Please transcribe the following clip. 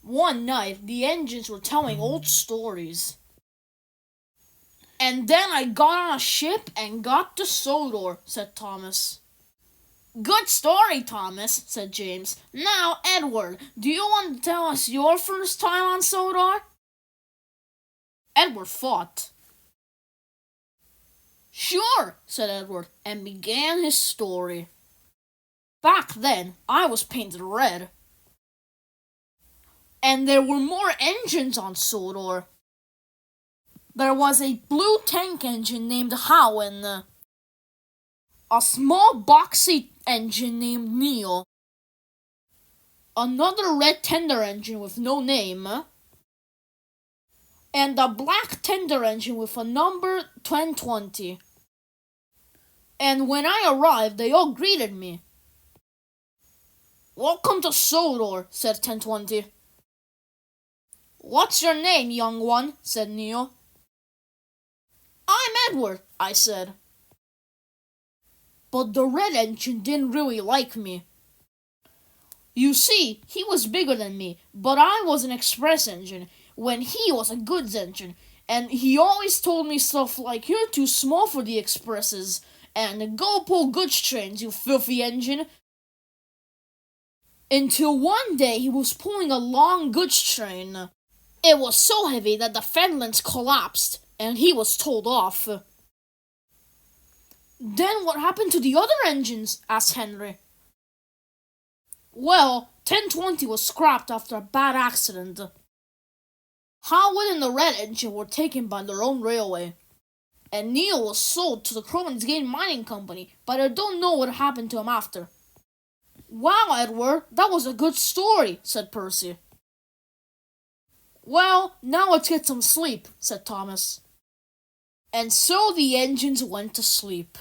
One night, the engines were telling old stories. "And then I got on a ship and got to Sodor," said Thomas. "Good story, Thomas," said James. "Now, Edward, do you want to tell us your first time on Sodor?" Edward thought. "Sure," said Edward, and began his story. "Back then, I was painted red. And there were more engines on Sodor. There was a blue tank engine named Howen, a small boxy engine named Neil, another red tender engine with no name, and a black tender engine with a number 1020. And when I arrived, they all greeted me. 'Welcome to Sodor,' said 1020. 'What's your name, young one?' said Neil. 'I'm Edward,' I said. But the red engine didn't really like me. You see, he was bigger than me, but I was an express engine, when he was a goods engine, and he always told me stuff like, 'You're too small for the expresses,' and 'Go pull goods trains, you filthy engine.' Until one day he was pulling a long goods train. It was so heavy that the fendlings collapsed, and he was told off." "Then what happened to the other engines?" asked Henry. "Well, 1020 was scrapped after a bad accident. Howard and the red engine were taken by their own railway, and Neil was sold to the Cronin's Gate Mining Company, but I don't know what happened to him after." "Wow, Edward, that was a good story," said Percy. "Well, now let's get some sleep," said Thomas. And so the engines went to sleep.